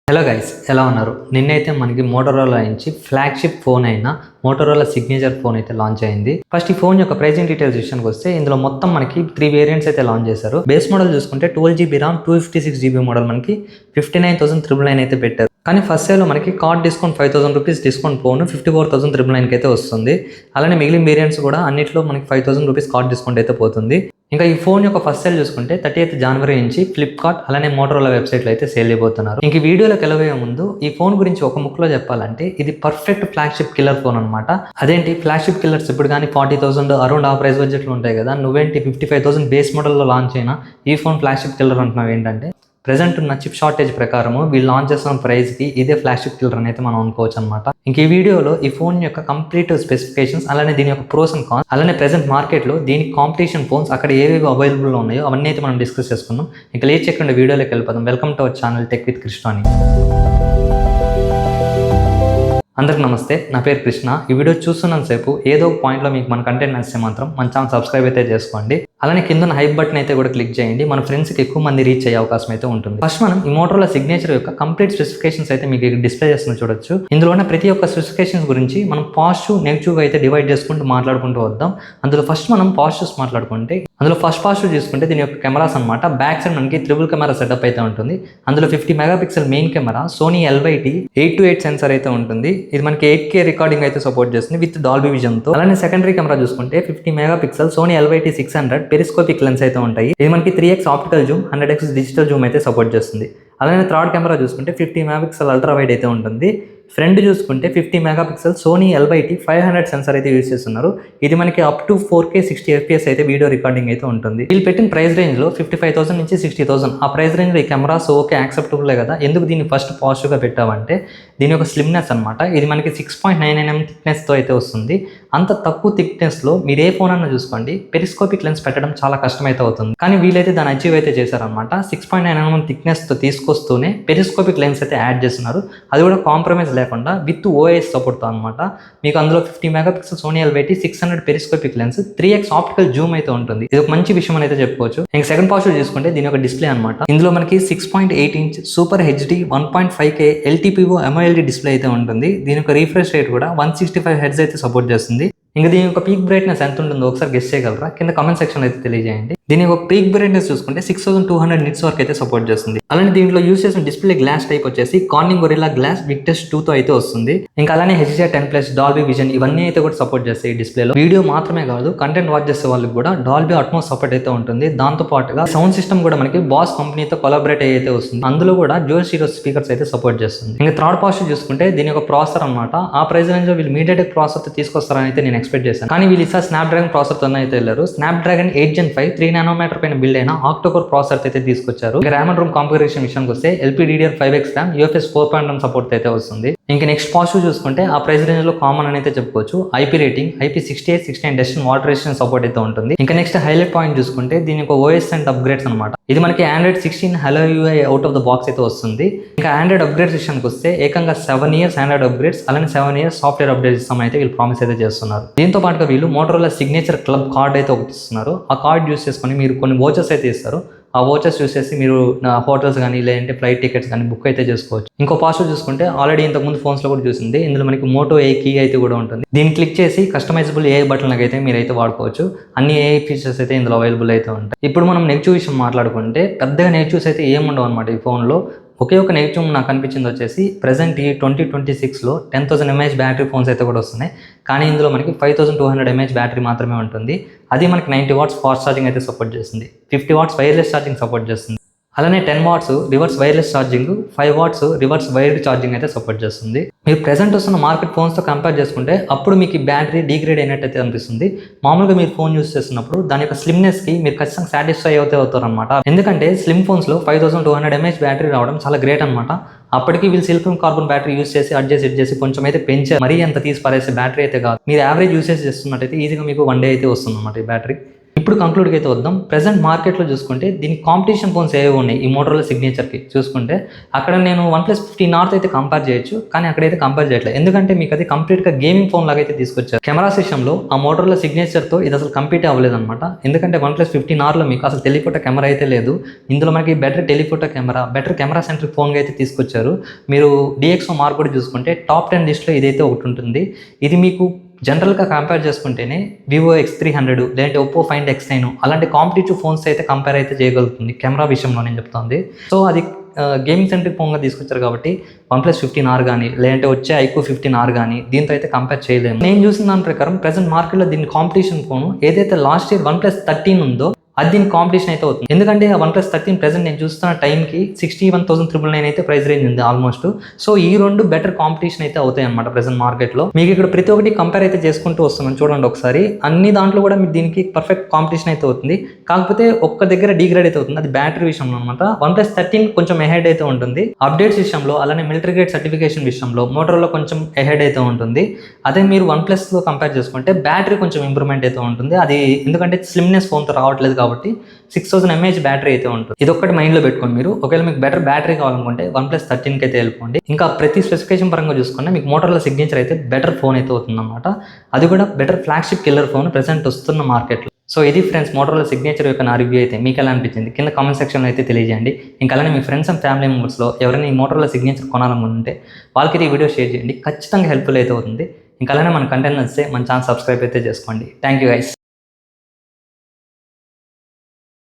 Hello guys, ఎలా ఉన్నారు? నిన్నైతే మనకి మోటోరోలా నుంచి ఫ్లాగ్షిప్ ఫోన్ అయిన మోటోరోలా సిగ్నేచర్ ఫోన్ అయితే లాంచ్ అయింది. ఫస్ట్ ఈ ఫోన్ యొక్క ప్రైసింగ్ డీటెయిల్స్ విషయానికి వస్తే ఇందులో మొత్తం మనకి 3 వేరియంట్స్ అయితే లాంచ్ చేశారు. బేస్ మోడల్ చూసుకుంటే 12GB RAM 256GB మోడల్ మనకి 59,999 అయితే పెట్టారు. కానీ ఫస్ట్ సేల్లో మనకి card discount 5,000 rupees discount phone 54,999 అయితే వస్తుంది. అలానే మిగిలిన వేరియంట్స్ కూడా అన్నిట్లో మనకి 5,000 రూపీస్ కార్డ్ డిస్కౌంట్ అయితే పోతుంది. ఇంకా ఈ ఫోన్ యొక్క ఫస్ట్ సేల్ చూసుకుంటే 30th జనవరి నుంచి ఫ్లిప్కార్ట్ అలానే మోటోరోలా వెబ్సైట్లో అయితే సేల్ అయిపోతున్నారు. ఇంక వీడియోలోకి వెళ్ళబోయే ముందు ఈ ఫోన్ గురించి ఒక ముక్కలో చెప్పాలంటే ఇది పర్ఫెక్ట్ ఫ్లాగ్షిప్ కిల్లర్ ఫోన్ అనమాట. అదేంటి ఫ్లాగ్షిప్ కిల్లర్స్ ఇప్పుడు కానీ 40,000 అరౌండ్ ఆ ప్రైస్ బడ్జెట్లో ఉంటాయి కదా, నువ్వేంటి 55,000 బేస్ మోడల్లో లాంచ్ అయినా ఈ ఫోన్ ఫ్లాగ్షిప్ కిల్లర్ అంటున్నావు ఏంటంటే, ప్రెజెంట్ ఉన్న చిప్ షార్టేజ్ ప్రకారము వీళ్ళు లాంచ్ చేస్తున్న ప్రైస్కి ఇదే ఫ్లాగ్షిప్ కిల్లర్ అని అయితే మనం అనుకోవచ్చు అనమాట. ఇంక ఈ వీడియోలో ఈ ఫోన్ యొక్క కంప్లీట్ స్పెసిఫికేషన్స్ అలానే దీని యొక్క ప్రోస్ అండ్ కాన్స్ అలానే ప్రెజెంట్ మార్కెట్లో దీనికి కాంపిటీషన్ ఫోన్స్ అక్కడ ఏవేవి అవైలబుల్లో ఉన్నాయో అవన్నీ అయితే మనం డిస్కస్ చేసుకుందాం. ఇంకా లేట్ చేయకుండా వీడియోలోకి వెళ్ళిపోదాం. Welcome to our channel tech with Krishna. అందరికి నమస్తే, నా పేరు కృష్ణ. ఈ వీడియో చూస్తున్నంతసేపు ఏదో ఒక పాయింట్లో మీకు మన కంటెంట్ నచ్చితే మాత్రం మన ఛానల్ సబ్స్క్రైబ్ అయితే చేసుకోండి. అలానే కింద హైప్ బటన్ అయితే కూడా క్లిక్ చేయండి. మన ఫ్రెండ్స్కి ఎక్కువ మంది రీచ్ అయ్యే అవకాశం అయితే ఉంటుంది. ఫస్ట్ మనం ఈ మోటోరోలా సిగ్నేచర్ యొక్క కంప్లీట్ స్పెసిఫికేషన్స్ అయితే మీకు డిస్ప్లే చేస్తున్న చూడొచ్చు. ఇందులో ఉన్న ప్రతి ఒక్క స్పెసిఫికేషన్స్ గురించి మనం పాజిటివ్ నెగిటివ్గా అయితే డివైడ్ చేసుకుంటూ మాట్లాడుకుంటూ వద్దాం. అందులో ఫస్ట్ మనం పాజిటివ్స్ మాట్లాడుకుంటే, అందులో ఫస్ట్ పాజిటివ్ చూసుకుంటే దీని యొక్క కెమెరాస్ అనమాట. బ్యాక్ సైడ్ మనకి ట్రిపుల్ కెమెరా సెటప్ అయితే ఉంటుంది. అందులో 50 megapixel main camera, Sony LYT 8-8 sensor అయితే ఉంటుంది. ఇది మనకి 8K రికార్డింగ్ అయితే సపోర్ట్ చేస్తుంది విత్ డాల్బీ విజన్ తో. అలానే సెకండరీ కెమెరా చూసుకుంటే 50 megapixel Sony LYT 600 periscopic lens అయితే ఉంటాయి. ఇది మనకి 3x optical zoom 100x digital zoom అయితే సపోర్ట్ చేస్తుంది. అలానే థర్డ్ కెమెరా చూసుకుంటే 50 మెగాపిక్సెల్ అల్ట్రా వైడ్ అయితే ఉంటుంది. ఫ్రంట్ చూసుకుంటే 50 మెగాపిక్సెల్ సోనీ LYT 500 సెన్సార్ అయితే యూజ్ చేస్తున్నారు. ఇది మనకి అప్ టు 4K 60 FPS అయితే వీడియో రికార్డింగ్ అయితే ఉంటుంది. వీళ్ళు పెట్టిన ప్రైస్ రేంజ్ లో 55,000 నుంచి 60,000 ఆ ప్రైస్ రేంజ్ లో ఈ కెమెరాస్ ఓకే యాక్సెప్టబుల్ కదా. ఎందుకు దీన్ని ఫస్ట్ పాజిటివ్ గా పెట్టామంటే దీని యొక్క స్లిమ్నెస్ అనమాట. ఇది మనకి 6.99mm థిక్నెస్ తో అయితే వస్తుంది. అంత తక్కువ థిక్నెస్ లో మీరు ఏ ఫోన్ అన్నా చూసుకోండి, పెరిస్కోపిక్ లెన్స్ పెట్టడం చాలా కష్టమైతే అవుతుంది. కానీ వీళ్ళైతే దాన్ని అచీవ్ అయితే చేశారనమాట. 6.99mm థిక్నెస్ తో తీసుకొస్తూనే పెరిస్కోపిక్ లెన్స్ అయితే యాడ్ చేస్తున్నారు. అది కూడా కాంప్రమైజ్ లేకుండా విత్ OIS సపోర్ట్తో అనమాట. మీకు అందులో 50 megapixel Sony LYT 600 periscopic lens 3x optical zoom అయితే ఉంటుంది. ఇది ఒక మంచి విషయం అని అయితే చెప్పుకోవచ్చు. ఇంకా సెకండ్ పాజిటివ్ చూసుకుంటే దీని యొక్క డిస్ప్లే అనమాట. ఇందులో మనకి 6.8 inch super HD 1.5K LTPO AMOLED display అయితే ఉంటుంది. దీని యొక్క రీఫ్రెష్ రేట్ కూడా 165 Hz అయితే సపోర్ట్ చేస్తుంది. ఇంకా దీని యొక్క పీక్ బ్రైట్నెస్ ఎంత ఉంటుందో ఒకసారి గెస్ చేయగలరా? కింద కామెంట్ సెక్షన్ అయితే తెలియజేయండి. దీని యొక్క పీక్ బ్రైట్నెస్ చూసుకుంటే 6200 నిట్స్ వరకు అయితే సపోర్ట్ చేస్తుంది. అలానే దీంట్లో యూస్ చేసిన డిస్ప్లే గ్లాస్ టైప్ వచ్చేసి కార్నింగ్ గొరిల్లా గ్లాస్ విక్టస్ 2 తో అయితే వస్తుంది. ఇంకా అలానే HDR10+ డాల్బీ విజన్ ఇవన్నీ అయితే కూడా సపోర్ట్ చేస్తాయి ఈ డిస్ప్లేలో. వీడియో మాత్రమే కాదు, కంటెంట్ వాచ్ చేసే వాళ్ళకి కూడా డాల్బీ అట్మోస్ సపోర్ట్ అయితే ఉంటుంది. దాంతో పాటుగా సౌండ్ సిస్టమ్ కూడా మనకి బాస్ కంపెనీతో కొలాబరేట్ అయితే వస్తుంది. అందులో కూడా డ్యూయల్ స్టీరియో స్పీకర్స్ అయితే సపోర్ట్ చేస్తుంది. ఇంకా థర్డ్ పాజిటివ్ చూసుకుంటే దీని యొక్క ప్రాసెసర్ అనమాట. ఆ ప్రైస్ రేంజ్ లో వీళ్ళు MediaTek ప్రాసెసర్ తో తీసుకొస్తారని అయితే నేను ఎక్స్పెక్ట్ చేశాను. కానీ వీళ్ళు స్నాప్డ్రాగన్ ప్రాసెసర్ తో అయితే వెళ్ళారు. స్నాప్డ్రాగన్ 8 Gen 5 3 nm పైన బిల్డ్ అయిన ఆక్టోకోర్ ప్రాసెసర్ అయితే తీసుకొచ్చారు. ఇంకా ర్యామ్ అండ్ రోమ్ కాన్ఫిగరేషన్ విషయానికి వస్తే LPDDR5X RAM UFS 4.1 సపోర్ట్ అయితే వస్తుంది. ఇంకా నెక్స్ట్ పాజిటివ్ చూసుకుంటే ఆ ప్రైస్ రేంజ్ లో కామన్ అని అయితే చెప్పుకోవచ్చు. IP rating IP68 69 dust water resistance support అయితే ఉంటుంది. ఇంకా నెక్స్ట్ హైలైట్ పాయింట్ చూసుకుంటే దీని యొక్క OS అండ్ అప్గ్రేడ్స్ అనమాట. ఇది మనకి Android 16 Hello UI out of the box అయితే వస్తుంది. ఇంకా ఆండ్రాయిడ్ అప్గ్రేడ్స్ విషయానికి వస్తే ఏకంగా 7 years ఆండ్రాయిడ్ అప్గ్రేడ్స్ అలానే 7 years సాఫ్ట్వేర్ అప్డేట్స్ ఇస్తామని అయితే వీళ్ళు ప్రామిస్ అయితే చేస్తున్నారు. దీంతో పాటుగా వీళ్ళు మోటోరోలా సిగ్నేచర్ క్లబ్ కార్డ్ అయితే ఒకటి ఇస్తున్నారు. ఆ కార్డ్ యూస్ చేసుకొని మీరు కొన్ని వోచర్స్ అయితే ఇస్తారు. ఆ వోచర్స్ యూస్ చేసి మీరు హోటల్స్ కానీ లేదంటే ఫ్లైట్ టికెట్స్ కానీ బుక్ అయితే చేసుకోవచ్చు. ఇంకో పాజిటివ్ చూసుకుంటే ఆల్రెడీ ఇంతకుముందు ఫోన్స్ లో కూడా చూసింది, ఇందులో మనకి Moto AI కీ అయితే కూడా ఉంటుంది. దీన్ని క్లిక్ చేసి కస్టమైజబుల్ AI బటన్ అయితే మీరైతే వాడుకోవచ్చు. అన్ని AI ఫీచర్స్ అయితే ఇందులో అవైలబుల్ అయితే ఉంటాయి. ఇప్పుడు మనం నెగిటివ్ విషయం మాట్లాడుకుంటే పెద్దగా నెగిటివ్స్ అయితే ఏముండవు అనమాట ఈ ఫోన్లో. ఒకే ఒక నెగిటివ్ నాకు అనిపించింది వచ్చేసి ప్రెసెంట్ ఈ 2026లో 10,000 mAh బ్యాటరీ ఫోన్స్ అయితే కూడా వస్తున్నాయి. కానీ ఇందులో మనకి 5,200 mAh బ్యాటరీ మాత్రమే ఉంటుంది. అది మనకి 90 watts ఫాస్ట్ ఛార్జింగ్ అయితే సపోర్ట్ చేస్తుంది. 50 watts వైర్లెస్ ఛార్జింగ్ సపోర్ట్ చేస్తుంది. అలానే 10 watts reverse wireless charging, 5 watts reverse wired charging అయితే సపోర్ట్ చేస్తుంది. మీరు ప్రెసెంట్ వస్తున్న మార్కెట్ ఫోన్స్తో కంపేర్ చేసుకుంటే అప్పుడు మీకు ఈ బ్యాటరీ డిగ్రేడ్ అయినట్టయితే అనిపిస్తుంది. మామూలుగా మీరు ఫోన్ యూస్ చేస్తున్నప్పుడు దాని యొక్క స్లిమ్నెస్కి మీరు ఖచ్చితంగా సాటిస్ఫై అవుతారనమాట. ఎందుకంటే స్లిమ్ ఫోన్స్లో 5,200 mAh బ్యాటరీ రావడం చాలా గ్రేట్ అనమాట. అప్పటికి వీళ్ళు సిలికాన్ కార్బన్ బ్యాటరీ యూస్ చేసి అడ్జస్ట్ చేసి కొంచెం అయితే పెంచారు. మరీ అంత తీసి పారేసే బ్యాటరీ అయితే కాదు. మీరు యావరేజ్ యూసేజ్ చేస్తున్నట్టయితే ఈజీగా మీకు 1 day అయితే వస్తుంది అనమాట ఈ బ్యాటరీ. ఇప్పుడు కంక్లూడ్కి అయితే వద్దాం. ప్రెసెంట్ మార్కెట్లో చూసుకుంటే దీనికి కాంపిటీషన్ ఫోన్స్ ఏవి ఉన్నాయి ఈ మోటరోలా సిగ్నేచర్కి చూసుకుంటే, అక్కడ నేను OnePlus 15 నార్త్ అయితే కంపేర్ చేయొచ్చు, కానీ అక్కడైతే కంపేర్ చేయట్లేదు. ఎందుకంటే మీకు అది కంప్లీట్గా గేమింగ్ ఫోన్ లాగా అయితే తీసుకొచ్చారు. కెమెరా సిస్టంలో ఆ మోటరోలా సిగ్నేచర్తో ఇది అసలు కంపీట్ అవ్వలేదు అనమాట. ఎందుకంటే OnePlus 15Rలో మీకు అసలు టెలిఫోటో కెమెరా అయితే లేదు. ఇందులో మనకి better telephoto camera, better camera centric ఫోన్గా అయితే తీసుకొచ్చారు. మీరు DxO మార్క్ కూడా చూసుకుంటే టాప్ 10 లిస్ట్లో ఇదైతే ఒకటి ఉంటుంది. ఇది మీకు జనరల్గా కంపేర్ చేసుకుంటేనే Vivo X300 లేదంటే Oppo Find X9 అలాంటి కాంపిటేటివ్ ఫోన్స్ అయితే కంపేర్ అయితే చేయగలుగుతుంది కెమెరా విషయంలో నేను చెప్తుంది. సో అది గేమింగ్ సెంట్రిక్ ఫోన్గా తీసుకొచ్చారు కాబట్టి OnePlus 15R కానీ లేదంటే వచ్చే iQOO 15R కానీ దీంతో అయితే కంపేర్ చేయలేము. నేను చూసిన దాని ప్రకారం ప్రెసెంట్ మార్కెట్లో దీని కాంపిటీషన్ ఫోన్ ఏదైతే లాస్ట్ ఇయర్ OnePlus 13 ఉందో అది దీనికి కాంపిటీషన్ అయితే అవుతుంది. ఎందుకంటే OnePlus 13 ప్రెసెంట్ నేను చూస్తున్న టైంకి 61,999 అయితే ప్రైస్ రేంజ్ ఉంది ఆల్మోస్ట్. సో ఈ రెండు బెటర్ కాంపిటీషన్ అయితే అవుతాయి అనమాట ప్రెసెంట్ మార్కెట్లో. మీకు ఇక్కడ ప్రతి ఒక్కటి కంపేర్ అయితే చేసుకుంటూ వస్తున్నాను చూడండి ఒకసారి. అన్ని దాంట్లో కూడా మీకు దీనికి పర్ఫెక్ట్ కాంపిటీషన్ అయితే అవుతుంది. కాకపోతే ఒక్క దగ్గర డిగ్రేడ్ అయితే అవుతుంది, అది బ్యాటరీ విషయంలో అనమాట. OnePlus 13 కొంచెం ఎహెడ్ అయితే ఉంటుంది అప్డేట్స్ విషయంలో, అలానే మిలిటరీ గ్రేడ్ సర్టిఫికేషన్ విషయంలో మోటరోలా కొంచెం ఎహెడ్ అయితే ఉంటుంది. అదే మీరు OnePlusలో కంపేర్ చేసుకుంటే బ్యాటరీ కొంచెం ఇంప్రూవ్మెంట్ అయితే ఉంటుంది. అది ఎందుకంటే స్లిమ్నెస్ ఫోన్తో రావట్లేదు కాబట్టి 6000 mAh బ్యాటరీ అయితే ఉంటుంది. ఇది ఒక్కటి మైండ్లో పెట్టుకోండి మీరు. ఒకవేళ మీకు బెటర్ బ్యాటరీ కావాలనుకుంటే OnePlus 13కి అయితే వెళ్ళిపోండి. ఇంకా ప్రతి స్పెసిఫికేషన్ పరంగా చూసుకుంటే మీకు మోటరోలా సిగ్నేచర్ అయితే బెటర్ ఫోన్ అయితే అవుతుంది అనమాట. అది కూడా better flagship killer phone present వస్తున్న మార్కెట్లో. సో ఇది ఫ్రెండ్స్ మోటరోలా సిగ్నేచర్ యొక్క నా రివ్యూ అయితే. మీకు ఎలా అనిపించింది కింద కామెంట్ సెక్షన్లో అయితే తెలియజేయండి. ఇంకా అలానే మీ ఫ్రెండ్స్ అండ్ ఫ్యామిలీ మెంబర్స్లో ఎవరైనా ఈ మోటరోలా సిగ్నేచర్ కొనాలనుకుంటే వాళ్ళకి ఈ వీడియో షేర్ చేయండి, ఖచ్చితంగా హెల్ప్ఫుల్ అయితే అవుతుంది. ఇంకా అలానే మన కంటెంట్ నచ్చితే మన ఛానల్ సబ్స్క్రైబ్ అయితే చేసుకోండి. Thank you guys.